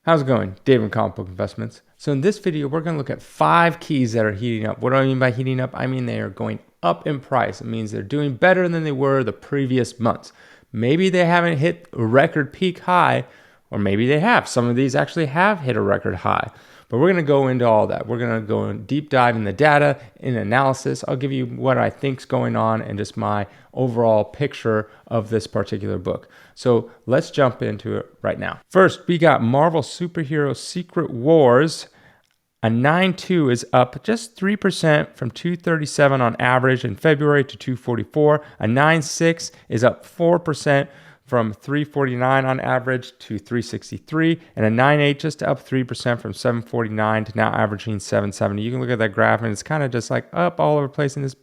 How's it going? Dave from Comic Book Investments. So in this video, we're going to look at 5 keys that are heating up. What do I mean by heating up? I mean they are going up in price. It means they're doing better than they were the previous months. Maybe they haven't hit a record peak high, or maybe they have. Some of these actually have hit a record high. But we're going to go into all that. We're going to go in deep dive in the data, in analysis. I'll give you what I think's going on and just my overall picture of this particular book. So let's jump into it right now. First, we got Marvel Superhero Secret Wars. A 9.2 is up just 3% from 237 on average in February to 244. A 9.6 is up 4% from 349 on average to 363, and a 9.8 just up 3% from 749 to now averaging 770. You can look at that graph and it's kind of just like up all over the place in this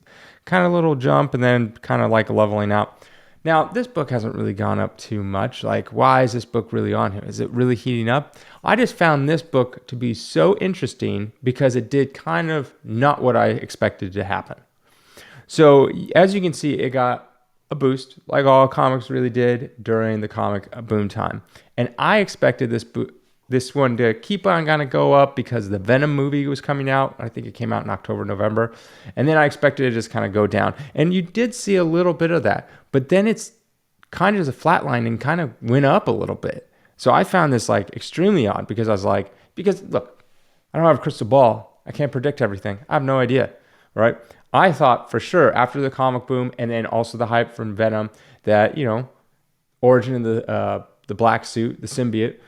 kind of little jump and then kind of like leveling out. Now, this book hasn't really gone up too much. Like, why is this book really on here? Is it really heating up? I just found this book to be so interesting because it did kind of not what I expected to happen. So as you can see, it got a boost like all comics really did during the comic boom time. And I expected this one to keep on going to go up because the Venom movie was coming out. I think it came out in October, November. And then I expected it to just kind of go down. And you did see a little bit of that. But then it's kind of just a flat line and kind of went up a little bit. So I found this like extremely odd because I was like, because look, I don't have a crystal ball. I can't predict everything. I have no idea, right? I thought for sure after the comic boom and then also the hype from Venom that, you know, origin of the black suit, the symbiote,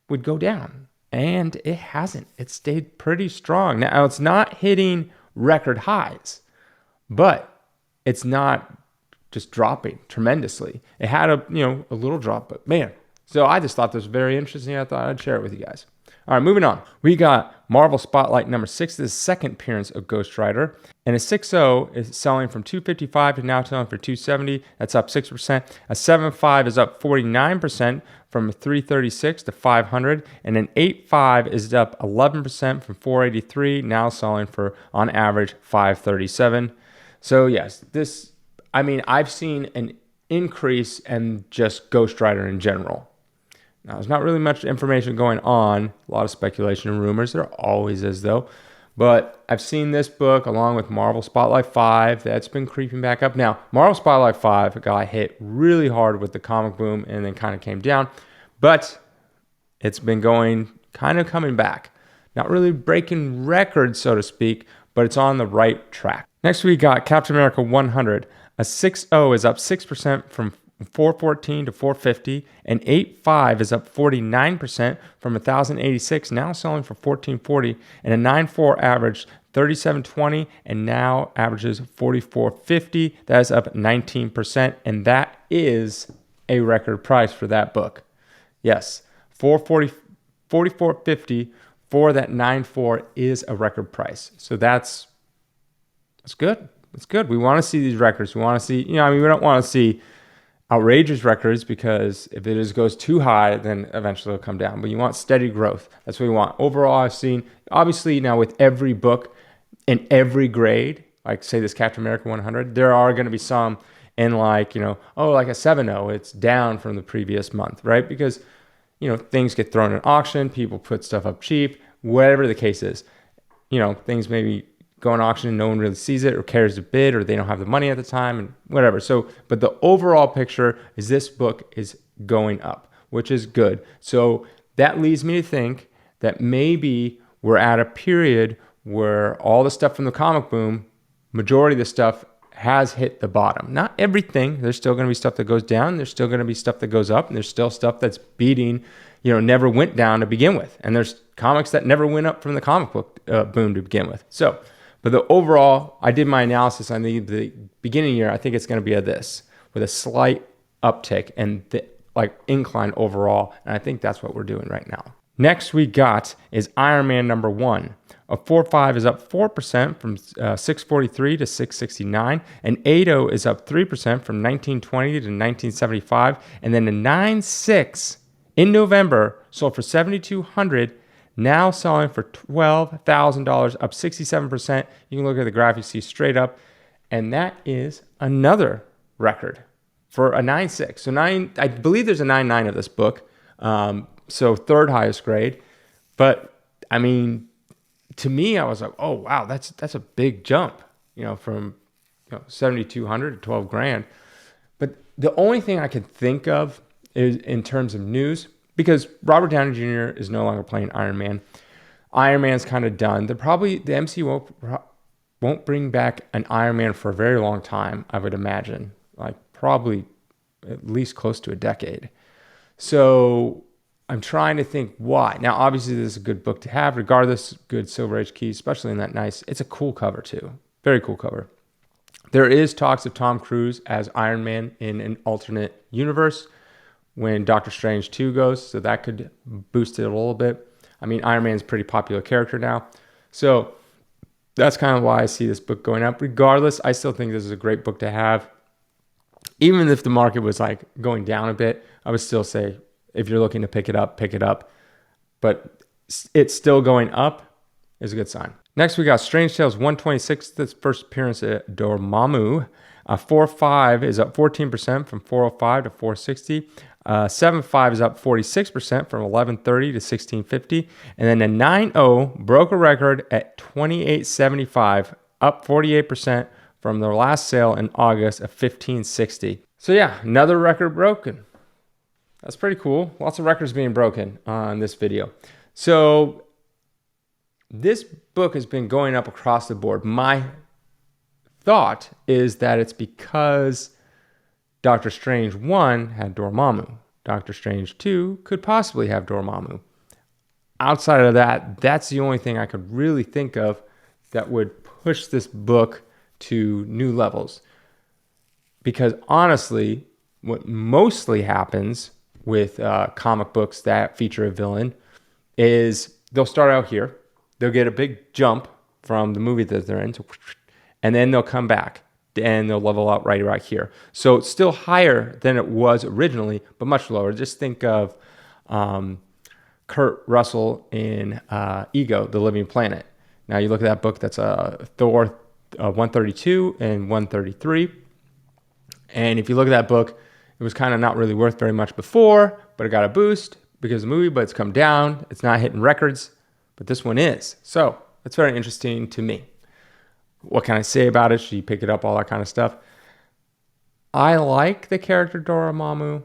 would go down. And it hasn't. It stayed pretty strong. Now, it's not hitting record highs, but it's not just dropping tremendously. It had a little drop, but man. So I just thought this was very interesting. I thought I'd share it with you guys. All right, moving on. We got Marvel Spotlight number 6, the second appearance of Ghost Rider. And a 6.0 is selling from 255 to now selling for 270. That's up 6%. A 7.5 is up 49% from 336 to 500. And an 8.5 is up 11% from 483, now selling for, on average, 537. So yes, I've seen an increase in just Ghost Rider in general. Now, there's not really much information going on, a lot of speculation and rumors. There always is, though. But I've seen this book along with Marvel Spotlight 5. That's been creeping back up. Now, Marvel Spotlight 5 got hit really hard with the comic boom and then kind of came down. But it's been coming back. Not really breaking records, so to speak, but it's on the right track. Next, we got Captain America 100. A 6.0 is up 6% from 414 to 450, and 8.5 is up 49% from 1,086, now selling for 1,440, and a 9.4 averaged 37.20 and now averages 44.50. That is up 19%, and that is a record price for that book. Yes, 44.50 for that 9.4 is a record price. So that's good. It's good. We want to see these records. We want to see, we don't want to see outrageous records because if it just goes too high, then eventually it'll come down. But you want steady growth. That's what we want. Overall, I've seen, obviously now with every book in every grade, like say this Captain America 100, there are going to be some in like, like a 7.0, it's down from the previous month, right? Because, things get thrown in auction, people put stuff up cheap, whatever the case is. Things maybe go on auction and no one really sees it or cares to bid or they don't have the money at the time and whatever. So, but the overall picture is this book is going up, which is good. So that leads me to think that maybe we're at a period where all the stuff from the comic boom, majority of the stuff has hit the bottom. Not everything. There's still going to be stuff that goes down. There's still going to be stuff that goes up. And there's still stuff that's beating, never went down to begin with. And there's comics that never went up from the comic book boom to begin with. So, but the overall, I did my analysis on the beginning year. I think it's going to be this with a slight uptick and incline overall. And I think that's what we're doing right now. Next we got is Iron Man number 1. A 4.5 is up 4% from 643 to 669. An 8.0 is up 3% from 1920 to 1975. And then a 9.6 in November sold for $7,200. Now selling for $12,000, up 67%. You can look at the graph, you see straight up. And that is another record for a 9.6. So I believe there's a 9.9 of this book. so third highest grade. But I mean, to me, I was like, oh wow, that's a big jump, from 7,200 to 12 grand. But the only thing I can think of is in terms of news, because Robert Downey Jr. is no longer playing Iron Man. Iron Man's kind of done. The MCU won't bring back an Iron Man for a very long time, I would imagine, like probably at least close to a decade. So I'm trying to think why. Now, obviously, this is a good book to have, regardless. Good Silver Age keys, especially in that nice. It's a cool cover too, very cool cover. There is talks of Tom Cruise as Iron Man in an alternate universe when Doctor Strange 2 goes, so that could boost it a little bit. I mean, Iron Man's a pretty popular character now. So that's kind of why I see this book going up. Regardless, I still think this is a great book to have. Even if the market was like going down a bit, I would still say if you're looking to pick it up, pick it up. But it's still going up is a good sign. Next, we got Strange Tales 126, this first appearance at Dormammu. 4.5 is up 14% from 405 to 460. 7.5 is up 46% from 1130 to 1650. And then the 9.0 broke a record at 2875, up 48% from their last sale in August of 1560. So yeah, another record broken. That's pretty cool. Lots of records being broken on this video. So this book has been going up across the board. My thought is that it's because Doctor Strange 1 had Dormammu. Doctor Strange 2 could possibly have Dormammu. Outside of that, that's the only thing I could really think of that would push this book to new levels. Because honestly, what mostly happens with comic books that feature a villain is they'll start out here, they'll get a big jump from the movie that they're in, and then they'll come back and they'll level out right here. So it's still higher than it was originally, but much lower. Just think of Kurt Russell in Ego, The Living Planet. Now you look at that book, that's Thor 132 and 133. And if you look at that book, it was kind of not really worth very much before, but it got a boost because of the movie, but it's come down. It's not hitting records, but this one is. So it's very interesting to me. What can I say about it? Should you pick it up? All that kind of stuff. I like the character Dormammu,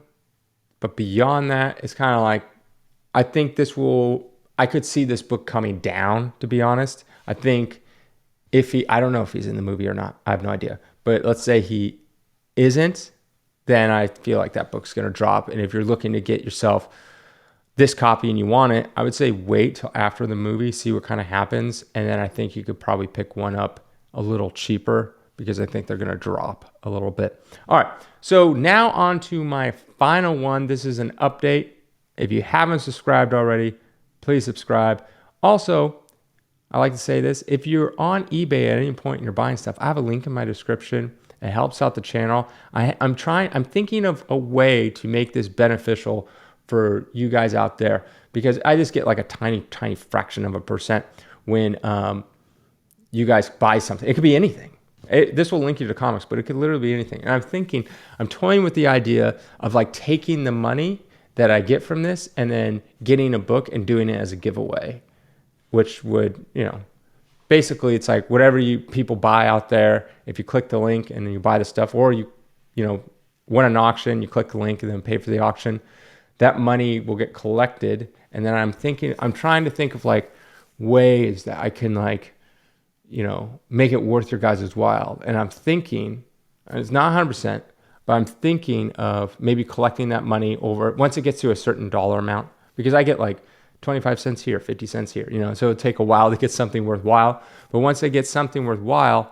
but beyond that, it's kind of like, I think I could see this book coming down, to be honest. I think I don't know if he's in the movie or not. I have no idea. But let's say he isn't, then I feel like that book's going to drop. And if you're looking to get yourself this copy and you want it, I would say wait till after the movie, see what kind of happens. And then I think you could probably pick one up a little cheaper because I think they're going to drop a little bit. All right. So now on to my final one. This is an update. If you haven't subscribed already, please subscribe. Also, I like to say this. If you're on eBay at any point and you're buying stuff, I have a link in my description. It helps out the channel. I'm thinking of a way to make this beneficial for you guys out there because I just get like a tiny fraction of a percent when you guys buy something. It could be anything. This will link you to comics, but it could literally be anything. And I'm toying with the idea of like taking the money that I get from this and then getting a book and doing it as a giveaway, which would, basically it's like whatever people buy out there, if you click the link and then you buy the stuff, or you win an auction, you click the link and then pay for the auction, that money will get collected. And then I'm trying to think of like ways that I can make it worth your guys' while. And I'm thinking, and it's not 100%, but I'm thinking of maybe collecting that money once it gets to a certain dollar amount, because I get like 25 cents here, 50 cents here, so it'll take a while to get something worthwhile. But once I get something worthwhile,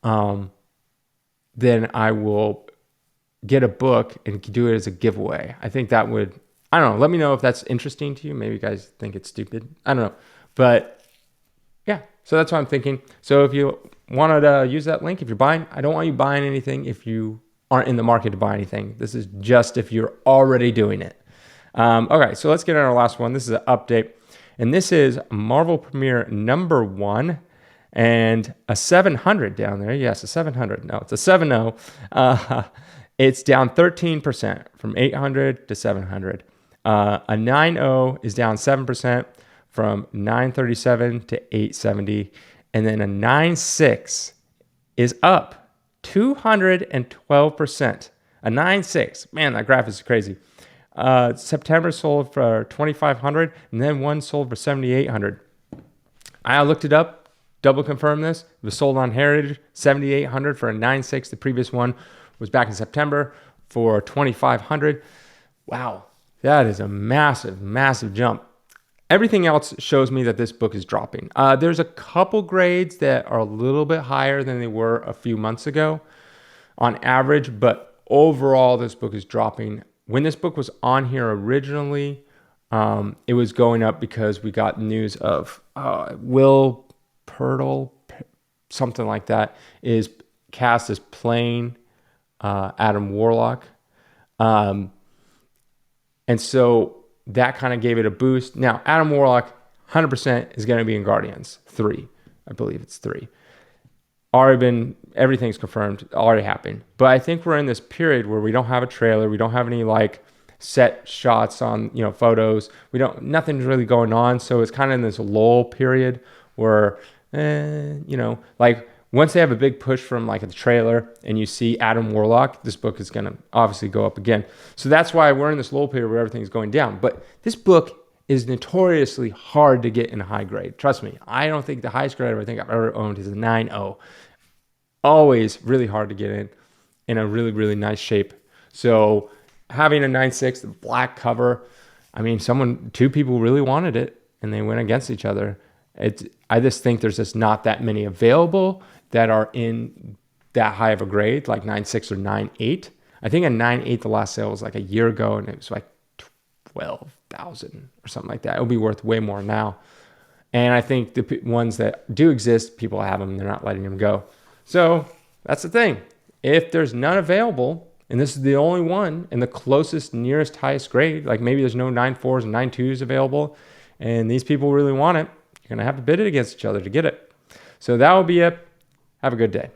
then I will get a book and do it as a giveaway. I think that would, I don't know, let me know if that's interesting to you. Maybe you guys think it's stupid. I don't know. But yeah, so that's what I'm thinking. So if you wanted to use that link, if you're buying, I don't want you buying anything if you aren't in the market to buy anything. This is just if you're already doing it. Okay, so let's get on our last one. This is an update. And this is Marvel Premiere #1 and a 700 down there. Yes, a 700. No, it's a 7.0. It's down 13% from 800 to 700. A 9.0 is down 7% from 937 to 870. And then a 9.6 is up 212%. A 9.6, man, that graph is crazy. September sold for 2,500, and then one sold for 7,800. I looked it up, double confirmed this. It was sold on Heritage, 7,800 for a 9.6. The previous one was back in September for 2,500. Wow, that is a massive, massive jump. Everything else shows me that this book is dropping. There's a couple grades that are a little bit higher than they were a few months ago on average, but overall, this book is dropping. When this book was on here originally, it was going up because we got news of Will Purtle, something like that, is cast as playing Adam Warlock. And so that kind of gave it a boost. Now, Adam Warlock, 100% is going to be in Guardians 3. I believe it's 3. Everything's confirmed, already happened. But I think we're in this period where we don't have a trailer. We don't have any like set shots on, photos. Nothing's really going on. So it's kind of in this lull period where, like once they have a big push from like a trailer and you see Adam Warlock, this book is going to obviously go up again. So that's why we're in this lull period where everything's going down. But this book is notoriously hard to get in a high grade. Trust me, I don't think the highest grade I think I've ever owned is a 9.0. Always really hard to get in a really, really nice shape. So having a 9.6, the black cover, two people really wanted it and they went against each other. I just think there's just not that many available that are in that high of a grade, like 9.6 or 9.8. I think a 9.8, the last sale was like a year ago and it was like 12,000 or something like that. It would be worth way more now. And I think the ones that do exist, people have them, they're not letting them go. So that's the thing. If there's none available, and this is the only one in the closest, nearest, highest grade, like maybe there's no 9.4s and 9.2s available, and these people really want it, you're going to have to bid it against each other to get it. So that will be it. Have a good day.